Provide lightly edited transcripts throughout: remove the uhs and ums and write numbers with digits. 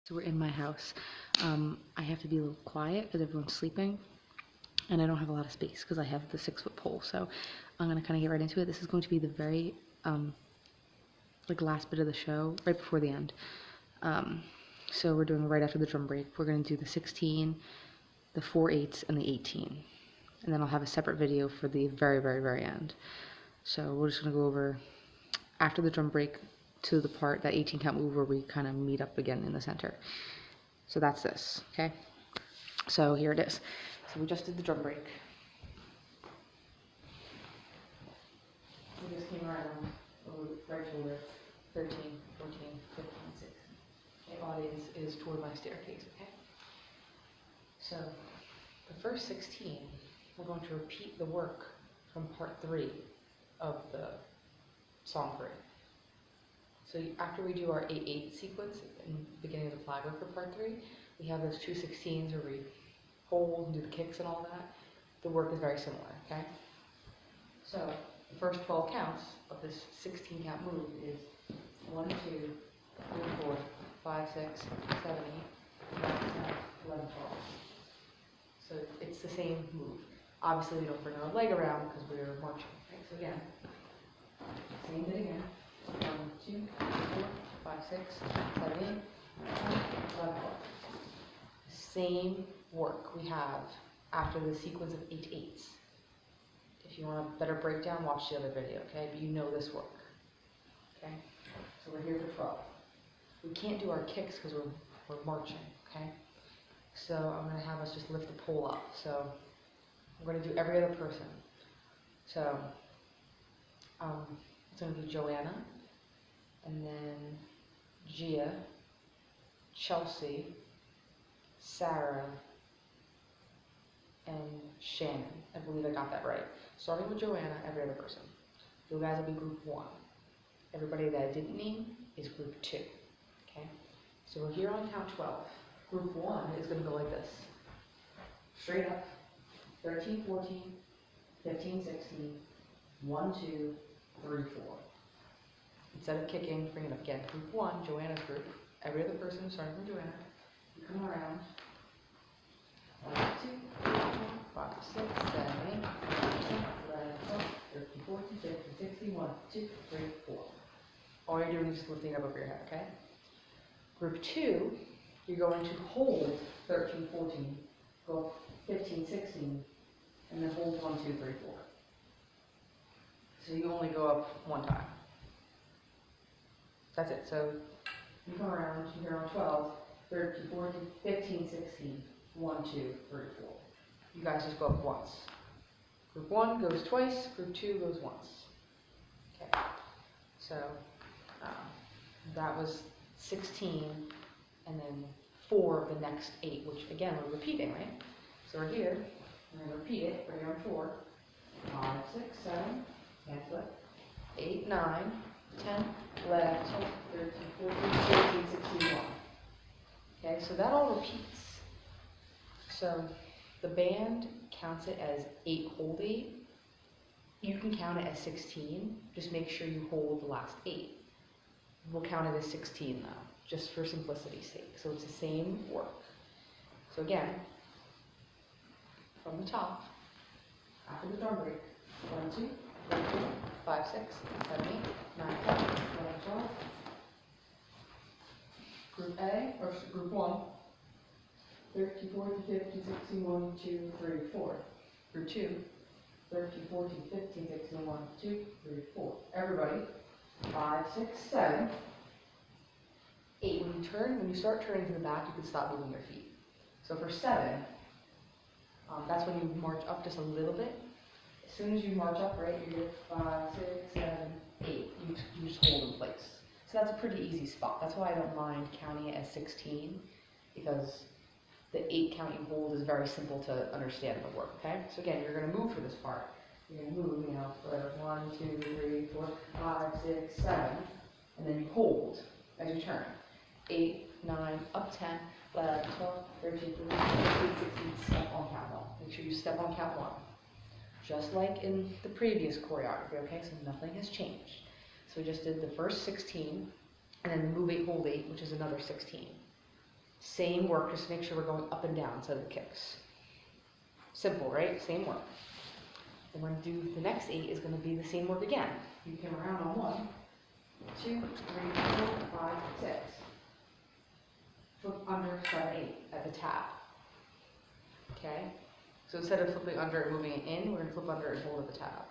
So we're in my house. I have to be a little quiet because everyone's sleeping, and I don't have a lot of space because I have the 6-foot pole. So I'm gonna kind of get right into it. This is going to be the very last bit of the show, right before the end. So we're doing right after the drum break. We're gonna do the 16, the 4/8, and the 18, and then I'll have a separate video for the very, very, very end. So we're just gonna go over after the drum break to the part, that 18 count move where we kind of meet up again in the center. So that's this, okay? So here it is. So we just did the drum break. We just came around, right shoulder, 13, 14, 15, 16. Okay, audience is toward my staircase, okay? So the first 16, we're going to repeat the work from part 3 of the song 3. So after we do our 8/8 sequence in the beginning of the flag work for part 3, we have those 2 16s where we hold and do the kicks and all that. The work is very similar, okay? So the first 12 counts of this 16 count move is 1, 2, 3, 4, 5, 6, 7, 8, 9, 10, 11, 12. So it's the same move. Obviously we don't bring our leg around because we're marching, right? So again, same thing again. 1, 2, 3, 4, 5, 6, 7, 8, 9, 10, 11, 12. Same work we have after the sequence of 8/8s. If you want a better breakdown, watch the other video, okay? But you know this work, okay? So we're here for 12. We can't do our kicks because we're marching, okay? So I'm going to have us just lift the pole up. So we're going to do every other person. So it's going to be Joanna, and then Gia, Chelsea, Sarah, and Shannon. I believe I got that right. Starting with Joanna, every other person. You guys will be group 1. Everybody that I didn't name is group 2. Okay? So we're here on count 12. Group 1 is going to go like this. Straight up. 13, 14, 15, 16, 1, 2, 3, 4. Instead of kicking, bring it up again. Group 1, Joanna's group. Every other person starting from Joanna. You come around. 1, 2, 3, 4, 5, 6, 7, 8, 9, 10, 11, 12, 13, 14, 15, 16, 1, 2, 3, 4. All you're doing is just lifting it up over your head, okay? Group 2, you're going to hold 13, 14, go up 15, 16, and then hold 1, 2, 3, 4. So you only go up 1 time. That's it. So you come around, you're on 12, 13, 14, 15, 16, 1, 2, 3, 4. You guys just go up once. Group 1 goes twice, group 2 goes once. Okay. So that was 16, and then 4 of the next 8, which again we're repeating, right? So we're here, we're going to repeat it, we're here on 4, 5, 6, 7, cancel it, 8, 9, 10, 11, 12, 13, 14, 15, 16, 1. Okay, so that all repeats. So the band counts it as 8 hold 8. You can count it as 16, just make sure you hold the last 8. We'll count it as 16 though, just for simplicity's sake. So it's the same work. So again, from the top, after the drum break, 1, 2, 3, 4, 5, 6, 7, 8, 9, 10, 11, 12. Group A, or group 1, 13, 14, 15, 16, 1, 2, 3, 4. Group 2, 13, 14, 15, 16, 1, 2, 3, 4. Everybody, 5, 6, 7, 8. When you start turning to the back, you can stop moving your feet. So for 7, that's when you march up just a little bit. As soon as you march up, right, you're 5, 6, 7, 8. You just hold in place. So that's a pretty easy spot. That's why I don't mind counting it as 16, because the 8 count you hold is very simple to understand the work, okay? So again, you're going to move for this part. You're going to move, whatever, 1, 2, 3, 4, 5, 6, 7, and then you hold as you turn. 8, 9, up 10, 11, 12, 13, 14, 15, 16, step on count 1. Make sure you step on count 1. Just like in the previous choreography, okay? So nothing has changed. So we just did the first 16, and then move 8, hold 8, which is another 16. Same work, just make sure we're going up and down instead of the kicks. Simple, right? Same work. And we're going to do the next 8 is going to be the same work again. You come around on 1, 2, 3, 4, 5, 6. Flip under 7, 8 at the tab. Okay? So instead of flipping under and moving it in, we're going to flip under and hold at the tab.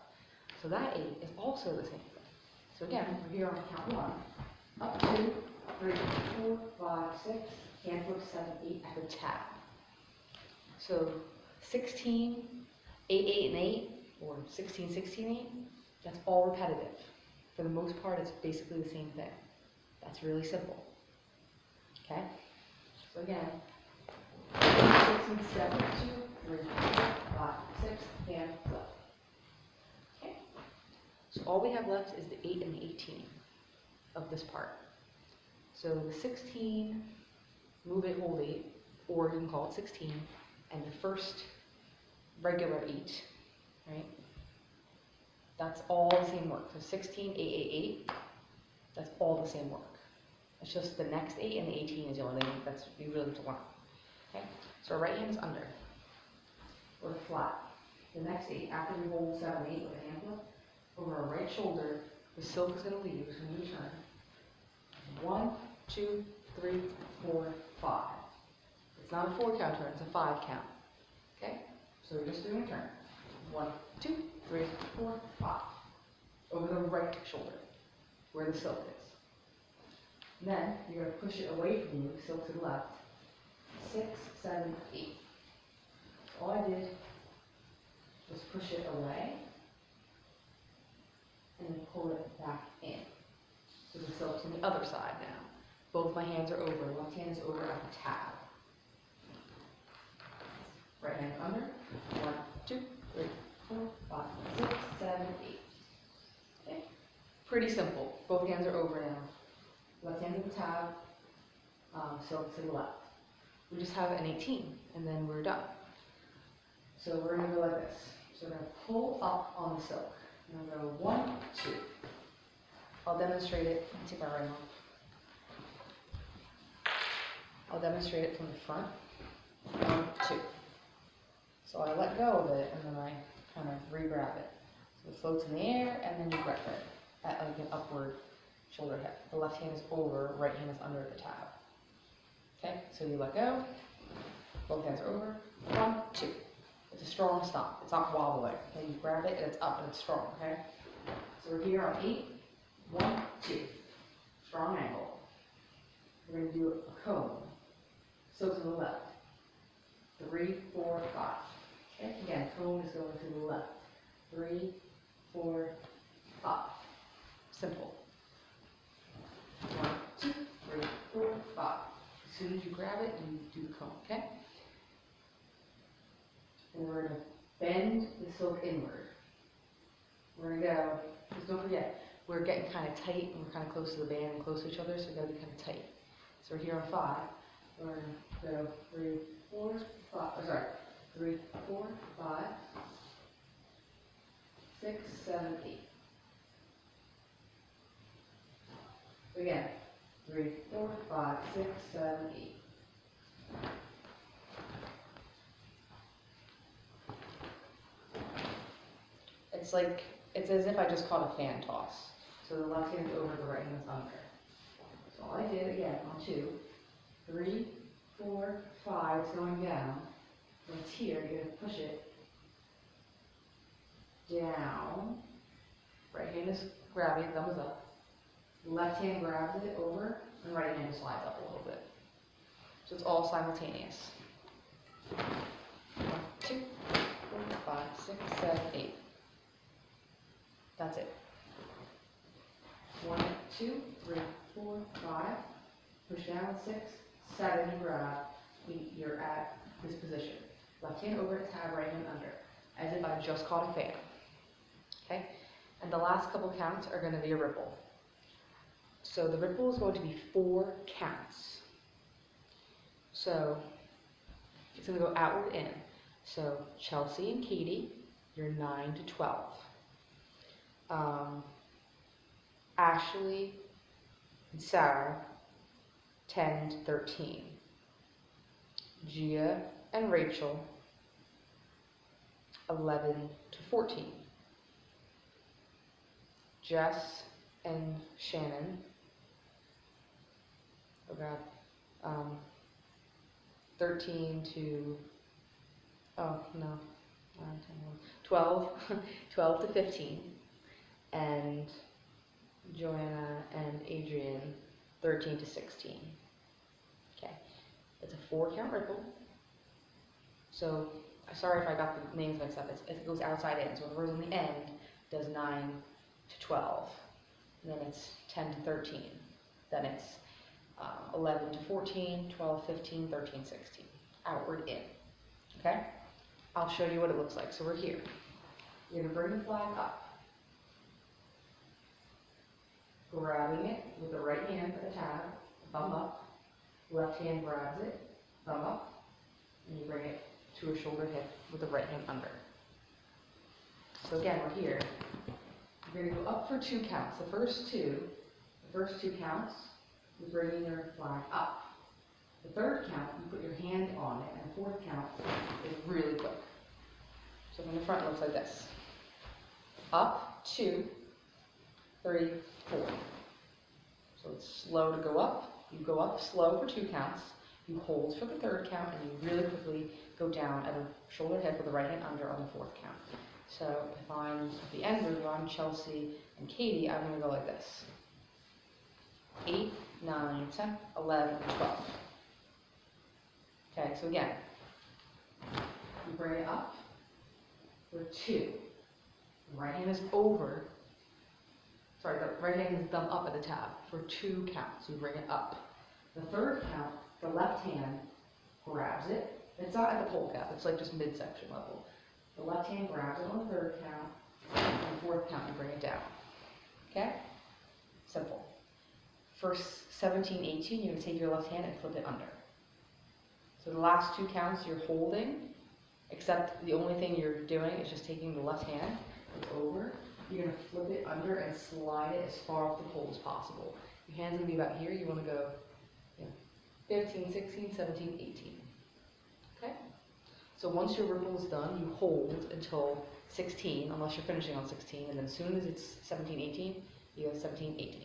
So that 8 is also the same thing. So again, we're here on count 1. Up 2, 3, 4, 5, 6. Hand flip 7, 8 at the tab. So 16, 8, 8, and 8, or 16, 16, 8, that's all repetitive. For the most part, it's basically the same thing. That's really simple. Okay? So again, 16, 7, 2, 3, 4, 5, 6, hand flip. Okay? So all we have left is the 8 and the 18 of this part. So the 16, move it, hold 8, or you can call it 16, and the first regular 8, right? That's all the same work. So 16, 8, 8, 8, that's all the same work. It's just the next 8 and the 18 is the only thing that's you really have to learn. Okay? So our right hand is under, or flat. The next 8, after we hold 7, 8 with a hand flip, over our right shoulder, the silk is going to leave, it's going to turn. 1, 2, 3, 4, 5. It's not a 4 count turn, it's a 5 count. Okay? So we're just doing a turn. 1, 2, 3, 4, 5. Over the right shoulder, where the silk is. And then you're going to push it away from you, silk to the left. 6, 7, 8. All I did was push it away and then pull it back in. So the silk's on the other side now. Both my hands are over. Left hand is over at the tab. Right hand under. 1, 2, 3, 4, 5, 6, 7, 8. Okay? Pretty simple. Both hands are over now. Left hand at the tab. Silk to the left. We just have an 18, and then we're done. So we're going to go like this. So we're going to pull up on the silk. And I'm going to go 1, 2. I'll demonstrate it. Let me take my ring off. I'll demonstrate it from the front. 1, 2. So I let go of it, and then I kind of re-grab it. So it floats in the air, and then you grab it at like an upward shoulder head. The left hand is over, right hand is under the tab. Okay, so you let go, both hands are over, 1, 2. It's a strong stop, it's not wobbling. Okay, you grab it and it's up and it's strong, okay? So we're here on 8, 1, 2. Strong angle. We're going to do a cone. So to the left. 3, 4, 5. Okay, again, cone is going to the left. 3, 4, 5. Simple. 1, 2, 3, 4, 5. As soon as you grab it, you do the cone, okay? And we're going to bend the silk inward. We're going to go, just don't forget, we're getting kind of tight and we're kind of close to the band and close to each other, so we've got to be kind of tight. So we're here on 5. We're going to go 3, 4, 5, oh, sorry, 3, 4, 5, 6, 7, 8. Again, 3, 4, 5, 6, 7, 8. It's like, it's as if I just caught a fan toss. So the left hand is over, the right hand is under. So all I did, again, on 2, 3, 4, 5, it's going down. When it's here, you're going to push it down. Right hand is grabbing, thumb is up. Left hand grabs it over, and right hand slides up a little bit. So it's all simultaneous. 1, 2, 3, 4, 5, 6, 7, 8. That's it. 1, 2, 3, 4, 5. Push down, 6, 7, you grab. You're at this position. Left hand over at tab, right hand under. As if I just caught a fan. Okay? And the last couple counts are going to be a ripple. So the ripple is going to be 4 counts. So it's going to go outward in. So Chelsea and Katie, you're 9 to 12. Ashley and Sarah, 10 to 13. Gia and Rachel, 11 to 14. Jess and Shannon, oh god, 13 to, oh no, 9, 10, 12, 12 to 15, and Joanna and Adrian, 13 to 16. Okay, it's a 4-count ripple. So, sorry if I got the names mixed up. It goes outside in. So whatever's on the end does 9 to 12. And then it's 10 to 13. Then it's 11 to 14, 12, 15, 13, 16. Outward in. Okay? I'll show you what it looks like. So we're here. You're going to bring the flag up. Grabbing it with the right hand for the tab, thumb up. Left hand grabs it, thumb up. And you bring it to a shoulder hip with the right hand under. So again, we're here. You're going to go up for 2 counts. The first two counts, you're bringing your flag up. The 3rd count, you put your hand on it, and the 4th count is really quick. So from the front, it looks like this. Up, 2, 3, 4. So it's slow to go up. You go up slow for 2 counts. You hold for the 3rd count, and you really quickly go down at a shoulder hip with the right hand under on the 4th count. So if I'm at the end group, I'm Chelsea and Katie, I'm going to go like this. 8, 9, 10, 11, 12. Okay, so again, you bring it up for 2. The right hand is over. Sorry, the right hand is thumb up at the tab for 2 counts. You bring it up. The 3rd count, the left hand grabs it. It's not at the pole cap, it's like just midsection level. The left hand grabs it on the 3rd count, and the 4th count you bring it down. Okay? Simple. For 17, 18, you're going to take your left hand and flip it under. So the last 2 counts you're holding, except the only thing you're doing is just taking the left hand, it's over. You're going to flip it under and slide it as far off the pole as possible. Your hand's going to be about here. You want to go 15, 16, 17, 18. Okay? So once your ripple is done, you hold until 16, unless you're finishing on 16, and then as soon as it's 17, 18, you go 17, 18.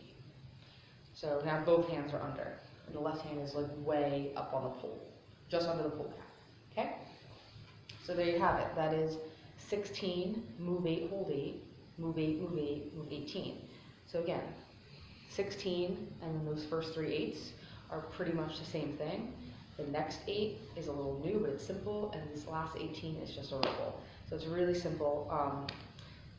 So now both hands are under, and the left hand is like way up on the pole, just under the pole cap. Okay? So there you have it. That is 16, move 8, hold 8, move 8, move 8, move 18. So again, 16 and then those first 3 8s are pretty much the same thing. The next 8 is a little new, but it's simple, and this last 18 is just a ripple. So it's really simple.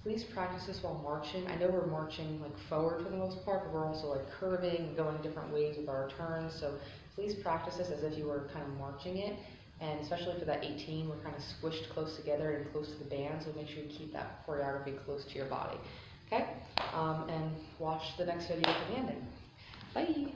Please practice this while marching. I know we're marching like forward for the most part, but we're also like curving and going different ways with our turns. So please practice this as if you were kind of marching it. And especially for that 18, we're kind of squished close together and close to the band, so make sure you keep that choreography close to your body. Okay? And watch the next video for the ending. Bye!